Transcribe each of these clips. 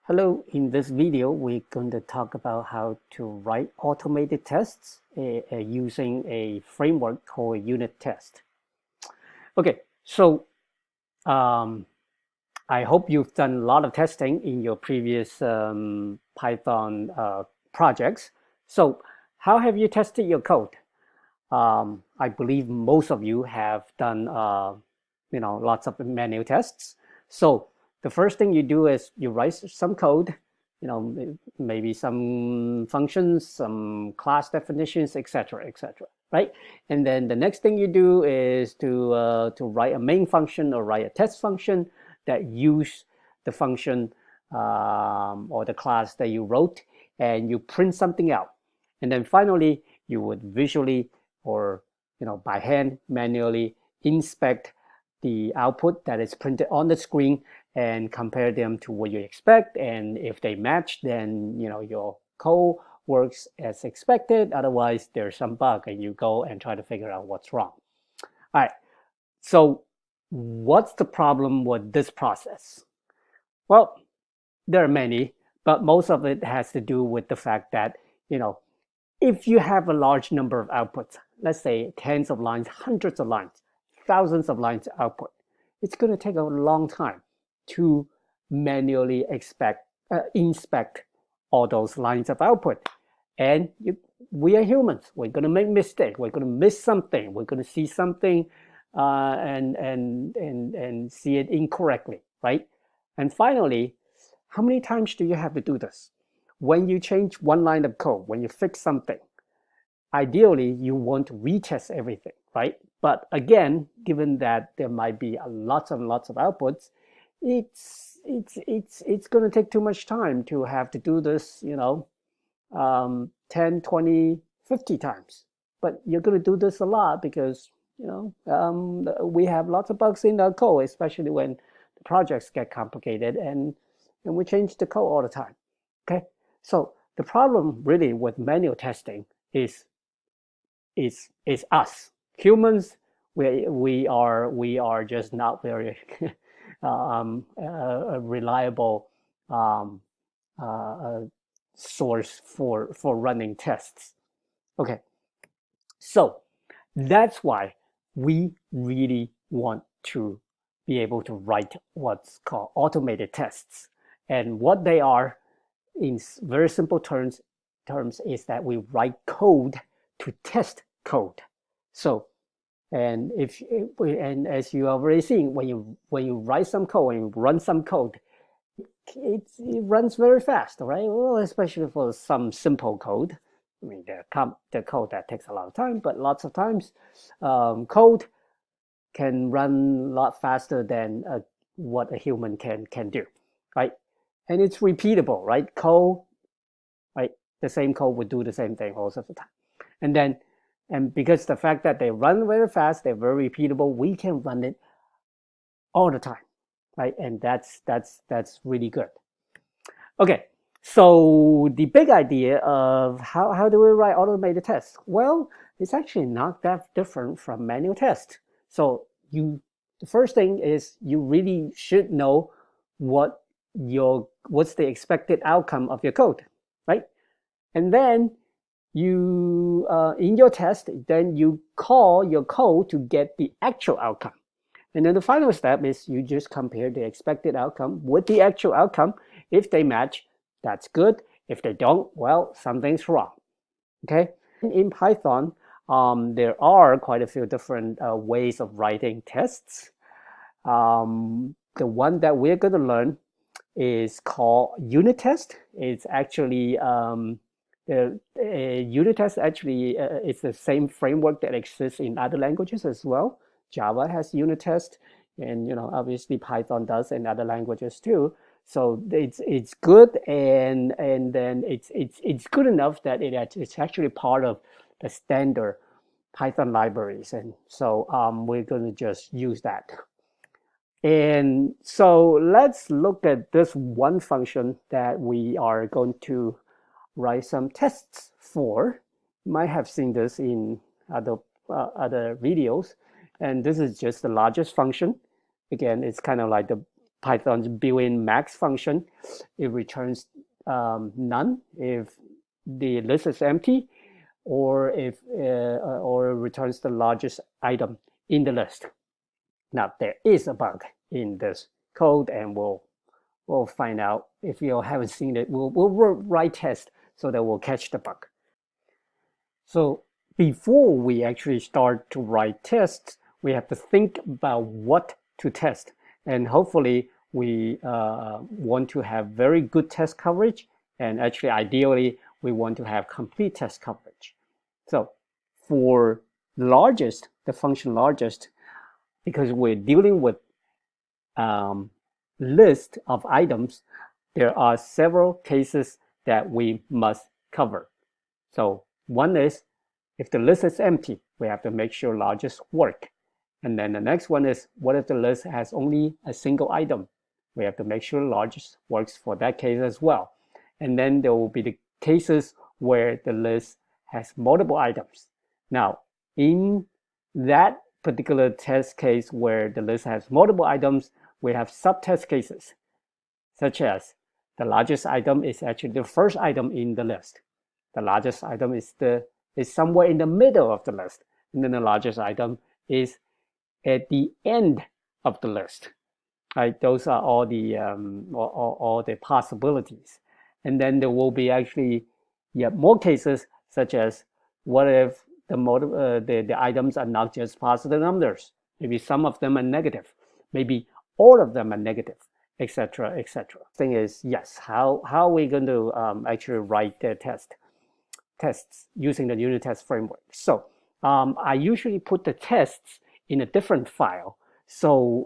Hello, in this video, we're going to talk about how to write automated tests using a framework called unit test. Okay, so um, I hope you've done a lot of testing in your previous Python projects. So how have you tested your code? I believe most of you have done lots of manual tests. So the first thing you do is you write some code, maybe some functions, some class definitions, etc., etc. Right? And then the next thing you do is to write a main function or write a test function that use the function or the class that you wrote, and you print something out. And then finally, you would visually or by hand manually inspect the output that is printed on the screen and compare them to what you expect. And if they match, then your code works as expected. Otherwise, there's some bug and you go and try to figure out what's wrong. All right. So what's the problem with this process? Well, there are many, but most of it has to do with the fact that, if you have a large number of outputs, let's say tens of lines, hundreds of lines, thousands of lines output, it's going to take a long time to manually inspect all those lines of output. And we are humans. We're going to make mistakes. We're going to miss something. We're going to see something and see it incorrectly, right? And finally, how many times do you have to do this? When you change one line of code, when you fix something, ideally you want to retest everything, right? But again, given that there might be lots and lots of outputs, it's going to take too much time to have to do this, 10, 20, 50 times. But you're going to do this a lot because, we have lots of bugs in our code, especially when the projects get complicated and we change the code all the time. Okay. So the problem really with manual testing is us humans. We are just not very a reliable source for running tests. Okay, so that's why we really want to be able to write what's called automated tests, and what they are in very simple terms is that we write code to test code. So, and as you have already seen, when you write some code, when you run some code, it runs very fast, right? Well, especially for some simple code. I mean, the code that takes a lot of time, but lots of times, code can run a lot faster than what a human can do, right? And it's repeatable, right? Code, right? The same code would do the same thing most of the time. And because the fact that they run very fast, they're very repeatable, we can run it all the time, right? And that's really good. Okay, so the big idea of how do we write automated tests? Well, it's actually not that different from manual tests. So the first thing is you really should know what's the expected outcome of your code, right? And then you in your test, then you call your code to get the actual outcome. And then the final step is you just compare the expected outcome with the actual outcome. If they match, that's good. If they don't, well, something's wrong. Okay. In Python, there are quite a few different ways of writing tests. The one that we're going to learn is called unittest. It's actually the unittest actually it's the same framework that exists in other languages as well. Java has unittest, and obviously Python does, and other languages too. So it's good, and then it's good enough that it's actually part of the standard Python libraries, and so we're going to just use that. And so let's look at this one function that we are going to write some tests for. You might have seen this in other videos. And this is just the largest function. Again, it's kind of like the Python's built-in max function. It returns none if the list is empty, or if or returns the largest item in the list. Now there is a bug in this code, and we'll find out. If you haven't seen it, we'll write tests so that we'll catch the bug. So before we actually start to write tests, we have to think about what to test, and hopefully we want to have very good test coverage, and actually ideally we want to have complete test coverage. So for largest, the function largest, because we're dealing with list of items, there are several cases that we must cover. So one is, if the list is empty, we have to make sure largest work. And then the next one is, what if the list has only a single item? We have to make sure largest works for that case as well. And then there will be the cases where the list has multiple items. Now, in that particular test case where the list has multiple items, we have subtest cases, such as the largest item is actually the first item in the list. The largest item is somewhere in the middle of the list, and then the largest item is at the end of the list. Right? Those are all the possibilities. And then there will be actually more cases, such as, what if the items are not just positive numbers? Maybe some of them are negative. Maybe all of them are negative, etc., etc. Thing is, yes, how are we going to actually write the tests using the unit test framework? So I usually put the tests in a different file. So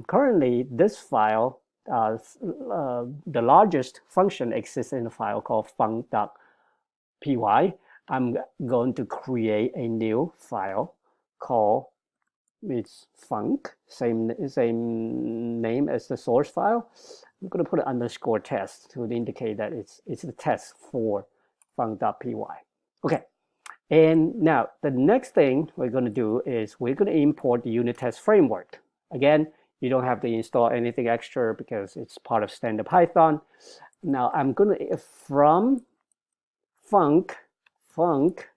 currently this file, the largest function exists in a file called func.py. I'm going to create a new file called, it's func, same name as the source file. I'm going to put an underscore test to indicate that it's the test for func.py. Okay, and now the next thing we're going to do is we're going to import the unit test framework. Again, you don't have to install anything extra because it's part of standard Python. Now I'm going to, from func,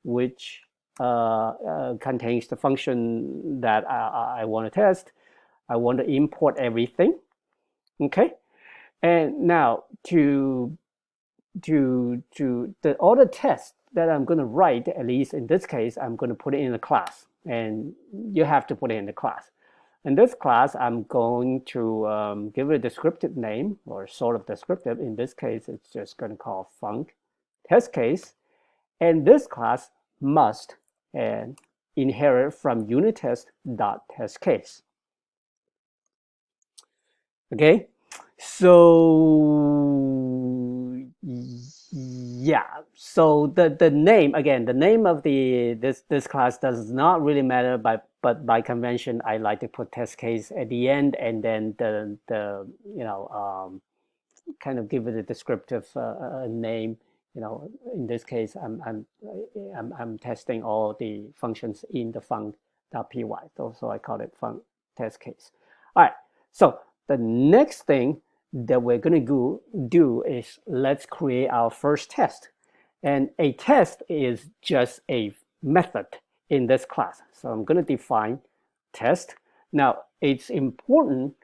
which contains the function that I want to test, I want to import everything. Okay, and now to all the tests that I'm going to write, at least in this case, I'm going to put it in a class, and you have to put it in the class. In this class, I'm going to give it a descriptive name, or sort of descriptive. In this case, it's just going to call func test case, and this class must inherit from unittest.testCase. Okay, so yeah, so the name, again, the name of this class does not really matter, but by convention I like to put test case at the end, and then the kind of give it a descriptive name. In this case, I'm testing all the functions in the func.py, so I call it func test case. All right, so the next thing that we're going to do is, let's create our first test. And a test is just a method in this class. So I'm going to define test. Now, it's important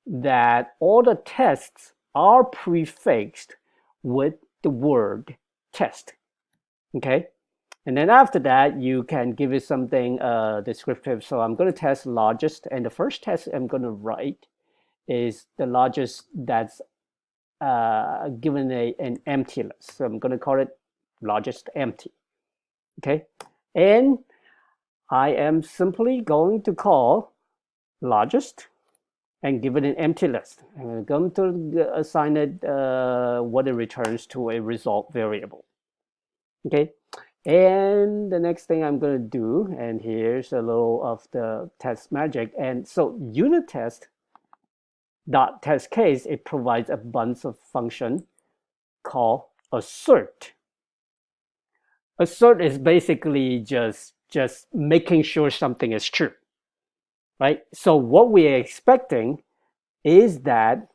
that all the tests are prefixed with the word test. Okay, and then after that you can give it something descriptive. So I'm going to test largest, and the first test I'm going to write is the largest that's given an empty list. So I'm going to call it largest empty. Okay, and I am simply going to call largest and give it an empty list. I'm going to assign it what it returns to a result variable. Okay, and the next thing I'm going to do, and here's a little of the test magic. And so unit test case, it provides a bunch of function called assert. Assert is basically just making sure something is true, right? So what we are expecting is that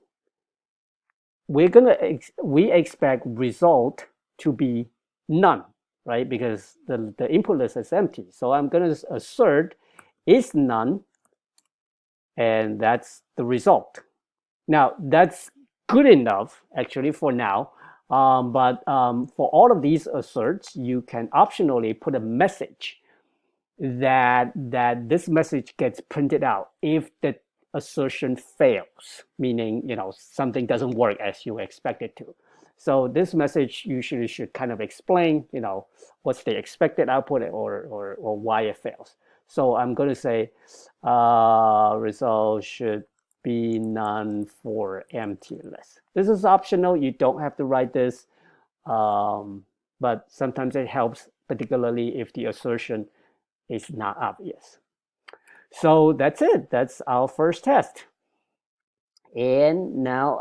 we expect result to be none, right? Because the input list is empty. So I'm gonna assert is none, and that's the result. Now that's good enough actually for now. But for all of these asserts, you can optionally put a message that this message gets printed out if the assertion fails, meaning something doesn't work as you expect it to. So this message usually should kind of explain what's the expected output or why it fails. So I'm going to say result should be none for empty list. This is optional. You don't have to write this, but sometimes it helps, particularly if the assertion is not obvious. So that's it. That's our first test. And now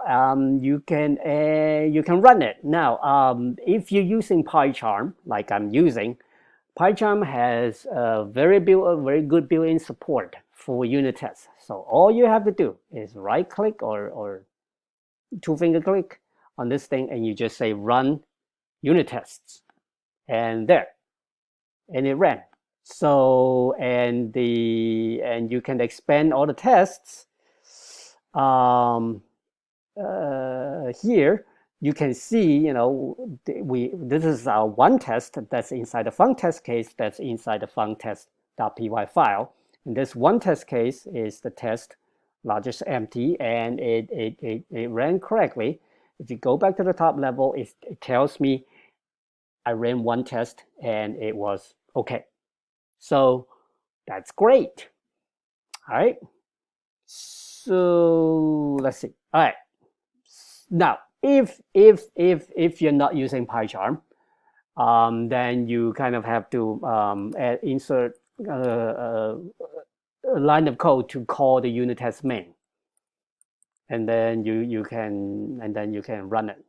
you can run it. Now, if you're using PyCharm, like I'm using, PyCharm has a very good built-in support for unit tests. So all you have to do is right-click or two-finger click on this thing, and you just say run unit tests, and there, and it ran. So and you can expand all the tests. Here you can see, this is our one test that's inside the func test case that's inside the functest.py file. And this one test case is the test largest empty, and it ran correctly. If you go back to the top level, it tells me I ran one test and it was okay. So that's great. All right. So let's see. All right. Now, if you're not using PyCharm, then you kind of have to insert a line of code to call the unit test main, and then you can run it.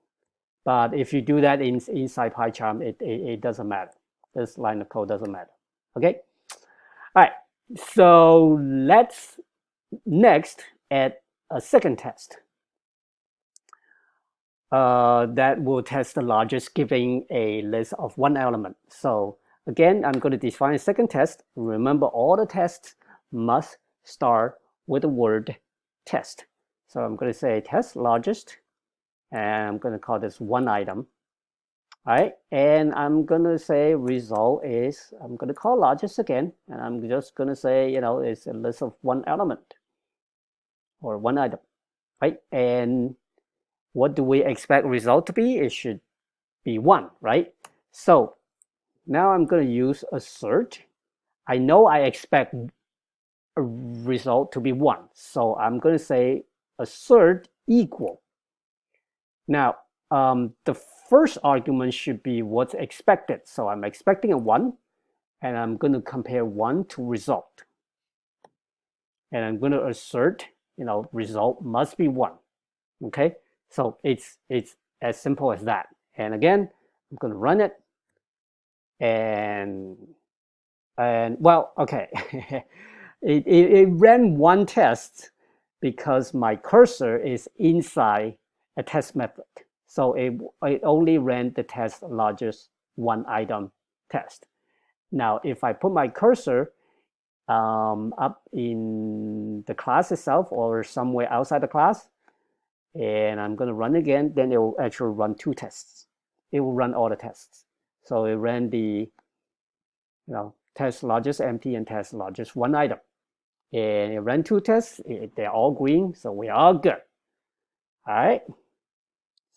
But if you do that inside PyCharm, it doesn't matter. This line of code doesn't matter. Okay. All right. So let's next add a second test that will test the largest, giving a list of one element. So again, I'm going to define a second test. Remember, all the tests must start with the word test. So I'm going to say test largest, and I'm going to call this one item. All right, and I'm going to say result is, I'm going to call largest again, and I'm just going to say, it's a list of one element or one item, right? And what do we expect result to be? It should be 1, right? So now I'm going to use assert. I know I expect a result to be 1, so I'm going to say assert equal. Now, the first argument should be what's expected. So I'm expecting a 1, and I'm going to compare 1 to result. And I'm going to assert, result must be 1. Okay, so it's as simple as that. And again, I'm going to run it, and well, okay, it ran one test because my cursor is inside a test method. So it only ran the test largest one item test. Now, if I put my cursor up in the class itself or somewhere outside the class, and I'm going to run again, then it will actually run 2 tests. It will run all the tests. So it ran the test largest empty and test largest one item. And it ran 2 tests. They're all green, so we are good. All right.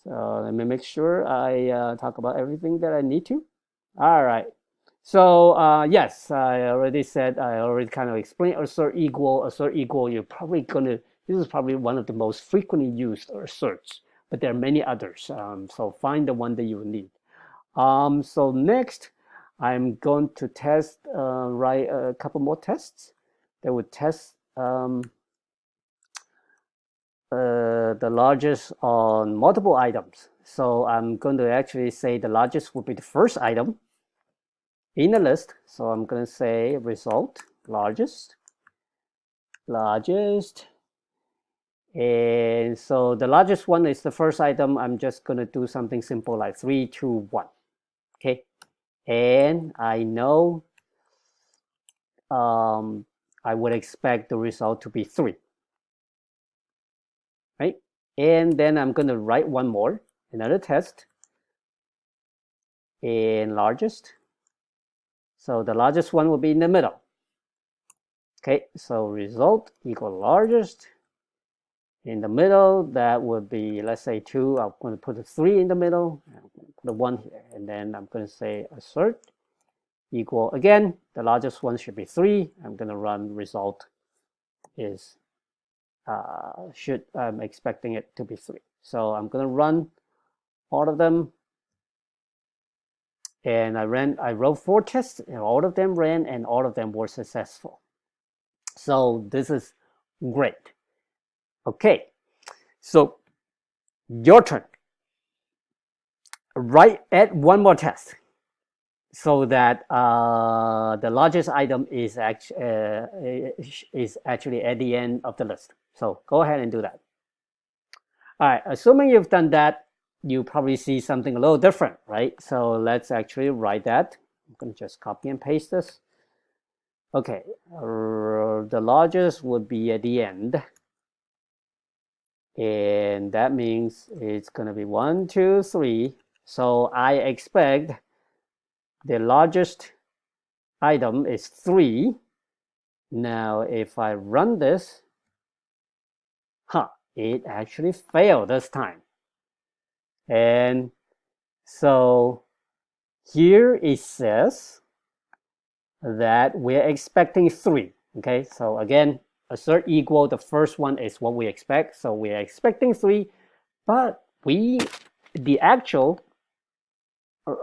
So let me make sure I talk about everything that I need to. All right. So yes, I already kind of explained assert equal. You're probably gonna, this is probably one of the most frequently used asserts, but there are many others. So find the one that you need. So next, I'm going to test, write a couple more tests that would test the largest on multiple items. So I'm going to actually say the largest would be the first item in the list. So I'm going to say result largest, And so the largest one is the first item. I'm just going to do something simple like 3, 2, 1. Okay. And I know I would expect the result to be 3. Right? And then I'm going to write one more, another test, in largest. So the largest one will be in the middle. Okay, so result equal largest. In the middle, that would be, let's say 2. I'm going to put a 3 in the middle. I'm going to put a 1 here. And then I'm going to say assert equal, again, the largest one should be 3. I'm going to run result is, I'm expecting it to be 3. So I'm going to run all of them. And I wrote 4 tests, and all of them ran, and all of them were successful. So this is great. Okay, so your turn. Add one more test so that the largest item is actually at the end of the list. So go ahead and do that. All right, assuming you've done that, you probably see something a little different, right? So let's actually write that. I'm going to just copy and paste this. Okay, the largest would be at the end. And that means it's going to be 1, 2, 3. So I expect the largest item is 3. Now, if I run this, it actually failed this time. And so here it says that we're expecting 3. Okay, so again, assert equal, the first one is what we expect. So we're expecting 3, but the actual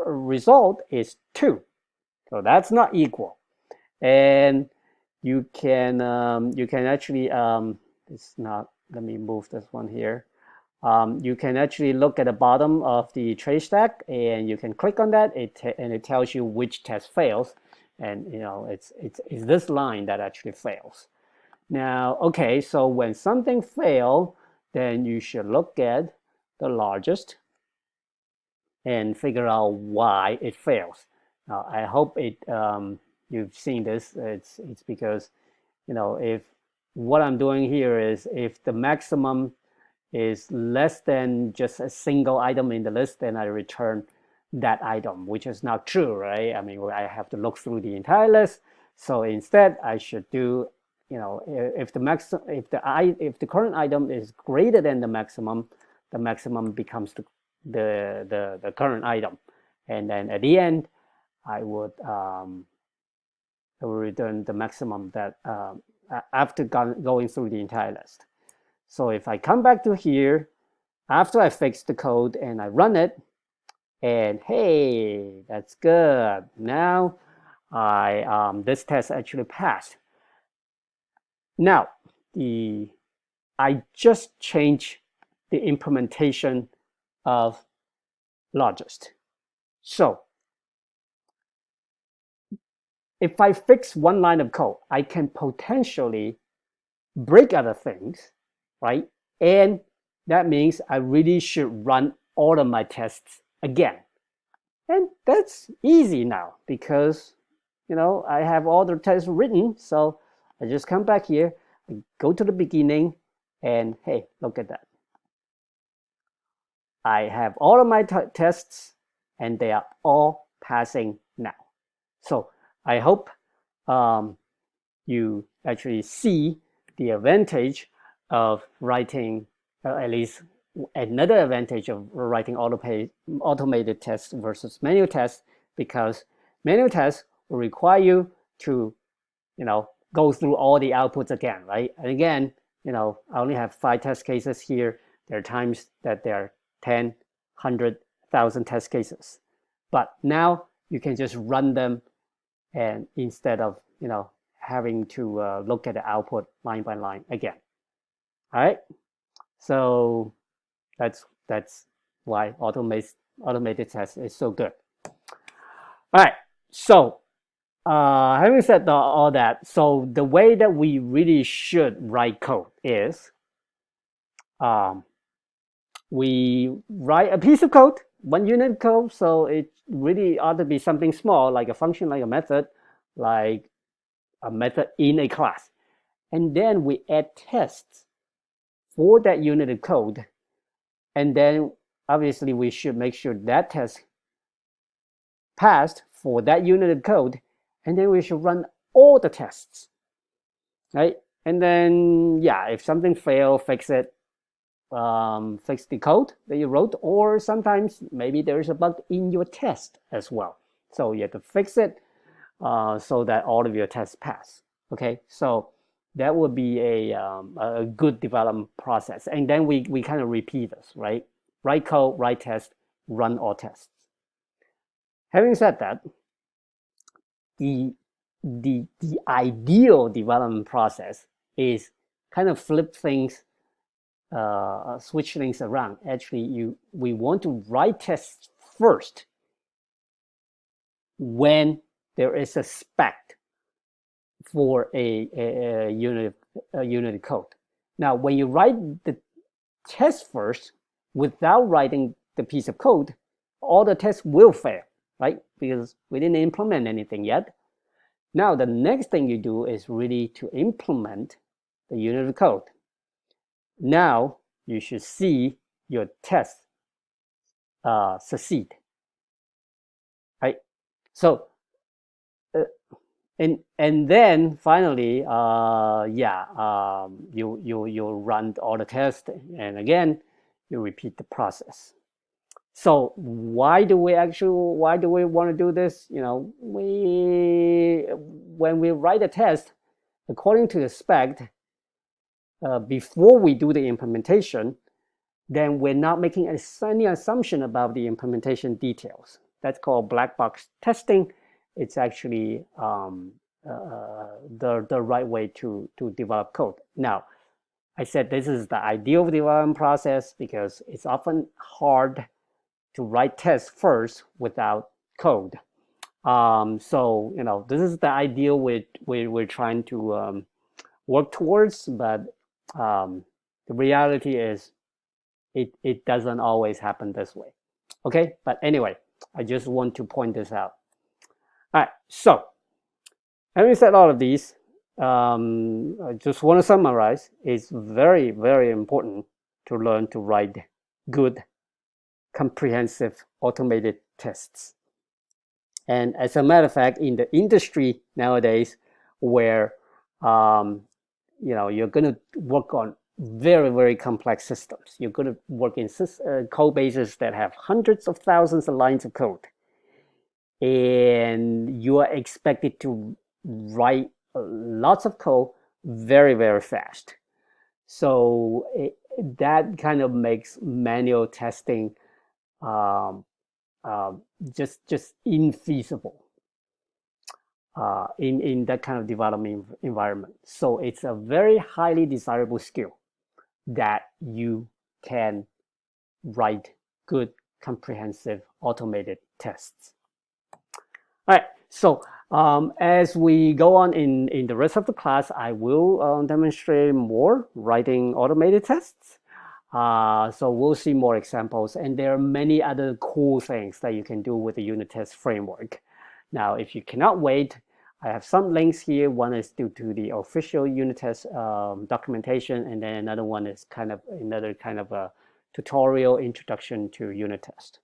result is 2. So that's not equal. And you can actually, it's not, let me move this one here. You can actually look at the bottom of the trace stack, and you can click on that, and it tells you which test fails. And it's this line that actually fails. Now, okay, so when something fails, then you should look at the largest and figure out why it fails. Now, I hope you've seen this. It's because if what I'm doing here is if the maximum is less than just a single item in the list, then I return that item, which is not true, right? I mean, I have to look through the entire list. So instead, I should do, if the current item is greater than the maximum becomes the current item, and then at the end, I will return the maximum that after going through the entire list. So if I come back to here, after I fix the code and I run it, and hey, that's good. Now this test actually passed. Now I just changed the implementation of largest. So if I fix one line of code, I can potentially break other things, right? And that means I really should run all of my tests again. And that's easy now because, I have all the tests written. So I just come back here, I go to the beginning, and hey, look at that. I have all of my tests, and they are all passing now. So I hope you actually see the advantage of writing, at least another advantage of writing automated tests versus manual tests, because manual tests will require you to, go through all the outputs again, right? And again, I only have 5 test cases here. There are times that there are 10, 100, 1,000 test cases. But now you can just run them, and instead of, having to look at the output line by line again. All right. So that's why automated test is so good. All right. So having said all that, so the way that we really should write code is um, we write a piece of code, 1 unit code, so it really ought to be something small, like a function, like a method in a class. And then we add tests for that unit of code. And then obviously we should make sure that test passed for that unit of code. And then we should run all the tests, right? And then, yeah, if something fails, fix it, fix the code that you wrote, or sometimes maybe there's a bug in your test as well. So you have to fix it so that all of your tests pass. Okay, so that would be a good development process. And then we kind of repeat this, right? Write code, write test, run all tests. Having said that, the the ideal development process is kind of flip things, switch things around. Actually, we want to write tests first when there is a spec for a unit code. Now, when you write the test first without writing the piece of code, all the tests will fail, right? Because we didn't implement anything yet. Now, the next thing you do is really to implement the unit of code. Now, you should see your tests succeed, right? So, uh, and then finally, you run all the tests, and again, you repeat the process. So why do we want to do this? When we write a test according to the spec, before we do the implementation, then we're not making any assumption about the implementation details. That's called black box testing. It's actually the right way to develop code. Now, I said this is the ideal development process because it's often hard to write tests first without code. So this is the ideal we're trying to work towards, but the reality is it doesn't always happen this way. Okay, but anyway, I just want to point this out. All right, so having said all of these, I just want to summarize. It's very, very important to learn to write good, comprehensive automated tests. And as a matter of fact, in the industry nowadays, where you're going to work on very, very complex systems, you're going to work in code bases that have hundreds of thousands of lines of code, and you are expected to write lots of code very, very fast. So that kind of makes manual testing um, just infeasible in that kind of development environment. So it's a very highly desirable skill that you can write good, comprehensive, automated tests. All right, so as we go on in the rest of the class, I will demonstrate more writing automated tests. So we'll see more examples, and there are many other cool things that you can do with the unit test framework. Now, if you cannot wait, I have some links here. One is due to the official unit test documentation, and then another one is another kind of a tutorial introduction to unit test.